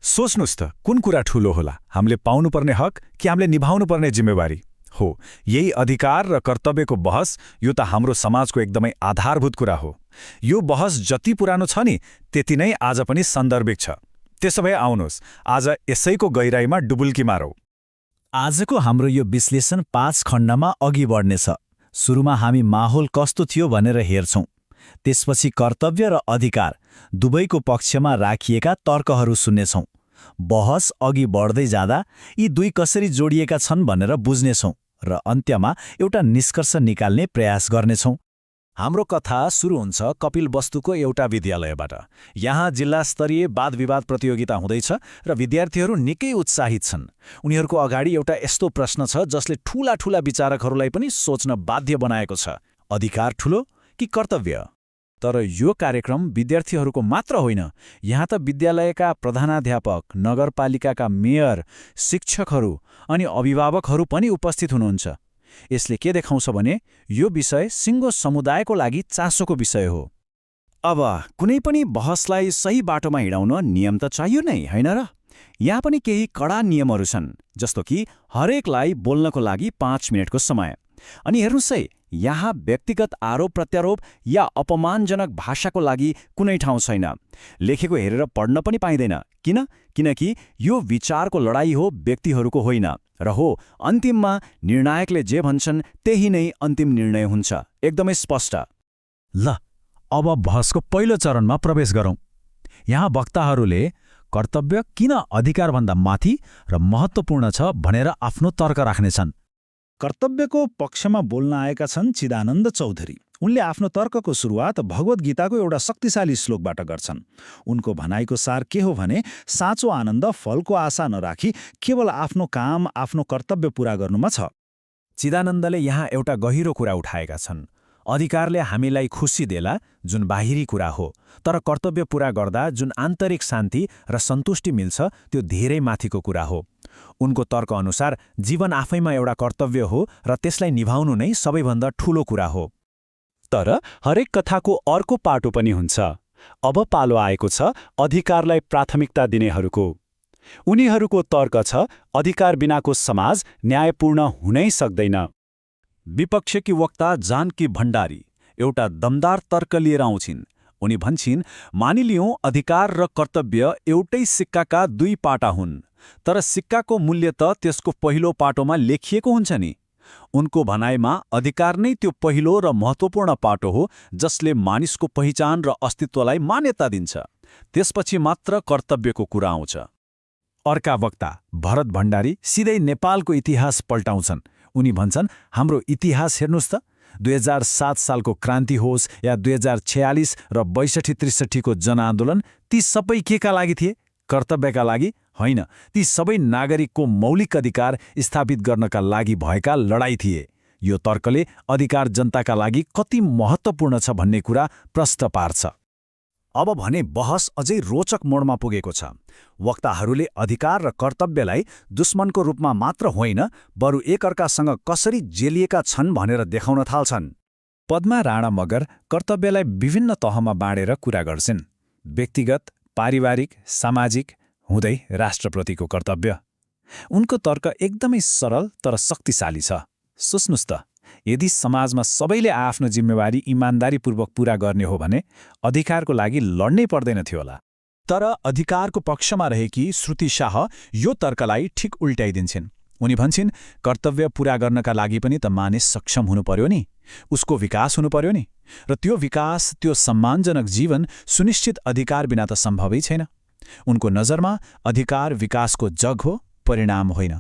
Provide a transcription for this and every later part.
सोच्नुस् त कुन कुरा ठूलो होला, हामीले पाउनुपर्ने हक कि हामीले निभाउनुपर्ने जिम्मेवारी हो। यही अधिकार र कर्तव्यको बहस यो त हाम्रो समाजको एकदमै आधारभूत कुरा हो। यो बहस जति पुरानो छ नि त्यति नै आज पनि सान्दर्भिक छ। त्यसो भए आउनुहोस् आज यसैको गहिराईमा डुबुल्की मारौँ। आजको हाम्रो यो विश्लेषण 5 खण्डमा अघि बढ्नेछ। सुरुमा हामी माहौल कस्तो थियो भनेर हेर्छौं, त्यसपछि कर्तव्य र अधिकार दुवैको पक्षमा राखिएका तर्कहरू सुन्नेछौं। बहस अघि बढ्दै जाँदा यी दुई कसरी जोडिएका छन् भनेर बुझ्नेछौं र अन्त्यमा एउटा निष्कर्ष निकाल्ने प्रयास गर्नेछौं। हाम्रो कथा सुरु हुन्छ कपिलवस्तुको एउटा विद्यालयबाट। यहाँ जिल्ला स्तरीय वाद-विवाद प्रतियोगिता हुँदैछ र विद्यार्थीहरू निकै उत्साहित छन्। उनीहरूको अगाडि एउटा यस्तो प्रश्न छ जसले ठूला विचारकहरूलाई पनि सोच्न बाध्य बनाएको छ, अधिकार ठूलो कि कर्तव्य? तर यो कार्यक्रम विद्यार्थीहरूको मात्र होइन, यहाँ त विद्यालयका प्रधानाध्यापक, नगरपालिकाका मेयर, शिक्षकहरू अनि अभिभावकहरू पनि उपस्थित हुनुहुन्छ। यसले के देखाउँछ भने यो विषय सिङ्गो समुदायको लागि चासोको विषय हो। अब कुनै पनि बहसलाई सही बाटोमा हिँडाउन नियम त चाहियो नै, होइन र? यहाँ पनि केही कडा नियमहरू छन्, जस्तो कि हरेकलाई बोल्नको लागि 5 मिनेटको समय। अनि हेर्नुस् है, यहाँ व्यक्तिगत आरोप प्रत्यारोप या अपमानजनक भाषाको लागि कुनै ठाउँ छैन। लेखेको हेरेर पढ्न पनि पाइँदैन। किनकि यो विचारको लडाई हो, व्यक्तिहरूको होइन। र हो, अन्तिममा निर्णायकले जे भन्छन् त्यही नै अन्तिम निर्णय हुन्छ, एकदमै स्पष्ट। ल, अब बहसको पहिलो चरणमा प्रवेश गरौँ। यहाँ वक्ताहरूले कर्तव्य किन अधिकारभन्दा माथि र महत्त्वपूर्ण छ भनेर आफ्नो तर्क राख्नेछन्। कर्तव्यको पक्षमा बोल्न आएका छन् चिदानन्द चौधरी। उनले आफ्नो तर्कको सुरुवात भगवद् गीताको एउटा शक्तिशाली श्लोकबाट गर्छन्। उनको भनाइको सार के हो भने साँचो आनन्द फलको आशा नराखी केवल आफ्नो काम, आफ्नो कर्तव्य पूरा गर्नुमा छ। चिदानन्दले यहाँ एउटा गहिरो कुरा उठाएका छन्। अधिकारले हामीलाई खुसी देला, जुन बाहिरी कुरा हो, तर कर्तव्य पूरा गर्दा जुन आन्तरिक शान्ति र सन्तुष्टि मिल्छ त्यो धेरै माथिको कुरा हो। उनको तर्कअनुसार जीवन आफैमा एउटा कर्तव्य हो र त्यसलाई निभाउनु नै सबैभन्दा ठूलो कुरा हो। तर हरेक कथाको अर्को पाटो पनि हुन्छ। अब पालो आएको छ अधिकारलाई प्राथमिकता दिनेहरूको। उनीहरूको तर्क छ अधिकार बिनाको समाज न्यायपूर्ण हुनै सक्दैन। विपक्षकी वक्ता जानकी भण्डारी एउटा दमदार तर्क लिएर आउँछिन्। उनी भन्छिन्, मानिलियौँ अधिकार र कर्तव्य एउटै सिक्काका दुई पाटा हुन्, तर सिक्काको मूल्य त त्यसको पहिलो पाटोमा लेखिएको हुन्छ नि। उनको भनाइमा अधिकार नै त्यो पहिलो र महत्त्वपूर्ण पाटो हो जसले मानिसको पहिचान र अस्तित्वलाई मान्यता दिन्छ। त्यसपछि मात्र कर्तव्यको कुरा आउँछ। अर्का वक्ता भरत भण्डारी सिधै नेपालको इतिहास पल्टाउँछन्। उनी भन्छन्, हाम्रो इतिहास हेर्नुस् त, 2007 सालको क्रान्ति होस् या 2046 र 62-63 को जनआन्दोलन, ती सबै केका लागि थिए? कर्तव्यका लागि होइन, ती सबै नागरिकको मौलिक अधिकार स्थापित गर्नका लागि भएका लडाईँ थिए। यो तर्कले अधिकार जनताका लागि कति महत्त्वपूर्ण छ भन्ने कुरा प्रष्ट पार्छ। अब भने बहस अझै रोचक मोडमा पुगेको छ। वक्ताहरूले अधिकार र कर्तव्यलाई दुश्मनको रूपमा मात्र होइन, बरु एकअर्कासँग कसरी जेलिएका छन् भनेर देखाउन थाल्छन्। पद्मा राणा मगर कर्तव्यलाई विभिन्न तहमा बाँडेर कुरा गर्छिन्। व्यक्तिगत, पारिवारिक, सामाजिक हुँदै राष्ट्रप्रतिको कर्तव्य। उनको तर्क एकदमै सरल तर शक्तिशाली छ। सोच्नुस् त, यदि समाजमा सबैले आफ्नो जिम्मेवारी इमान्दारीपूर्वक पूरा गर्ने हो भने अधिकारको लागि लड्नै पर्दैन थियो होला। तर अधिकारको पक्षमा रहेकी श्रुति शाह यो तर्कलाई ठिक उल्टाइदिन्छन्। उनी भन्छन्, कर्तव्य पूरा गर्नका लागि पनि त मानिस सक्षम हुनु पर्यो नि, उसको विकास हुनु पर्यो नि, र त्यो विकास, त्यो सम्मानजनक जीवन सुनिश्चित अधिकार बिना त सम्भवै छैन। उनको नजरमा अधिकार विकासको जग हो, परिणाम होइन।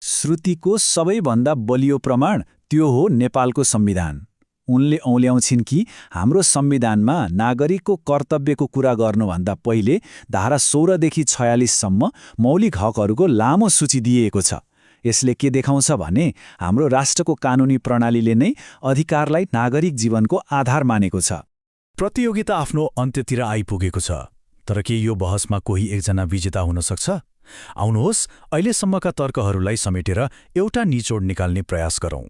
श्रुतिको सबैभन्दा बलियो प्रमाण त्यो हो नेपालको संविधान। उनले औल्याउँछिन् कि हाम्रो संविधानमा नागरिकको कर्तव्यको कुरा गर्नुभन्दा पहिले धारा 16 देखि 46 सम्म मौलिक हकहरूको लामो सूची दिइएको छ। यसले के देखाउँछ भने हाम्रो राष्ट्रको कानुनी प्रणालीले नै अधिकारलाई नागरिक जीवनको आधार मानेको छ। प्रतियोगिता आफ्नो अन्त्यतिर आइपुगेको छ, तर के यो बहसमा कोही एकजना विजेता हुन सक्छ? आउनुहोस् अहिलेसम्मका तर्कहरूलाई समेटेर एउटा निचोड निकाल्ने प्रयास गरौँ।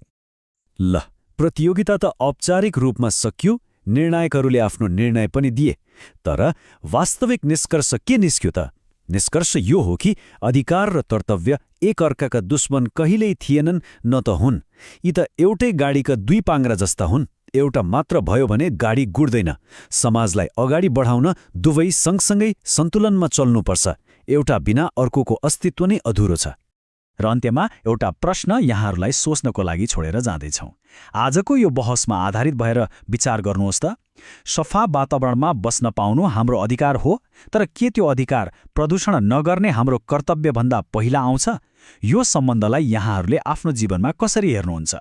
ल, प्रतियोगिता त औपचारिक रूपमा सकियो, निर्णायकहरूले आफ्नो निर्णय पनि दिए, तर वास्तविक निष्कर्ष के निस्क्यो त? निष्कर्ष यो हो कि अधिकार र कर्तव्य एक अर्काका दुश्मन कहिल्यै थिएनन् न त हुन्। यी त एउटै गाडीका दुई पाङ्ग्रा जस्ता हुन्। एउटा मात्र भयो भने गाडी गुड्दैन। समाजलाई अगाडि बढाउन दुवै सँगसँगै सन्तुलनमा चल्नुपर्छ। एउटा बिना अर्कोको अस्तित्व नै अधुरो छ। र अन्त्यमा एउटा प्रश्न यहाँहरूलाई सोच्नको लागि छोडेर जाँदैछौँ। आजको यो बहसमा आधारित भएर विचार गर्नुहोस् त, सफा वातावरणमा बस्न पाउनु हाम्रो अधिकार हो, तर के त्यो अधिकार प्रदूषण नगर्ने हाम्रो कर्तव्यभन्दा पहिला आउँछ? यो सम्बन्धलाई यहाँहरूले आफ्नो जीवनमा कसरी हेर्नुहुन्छ?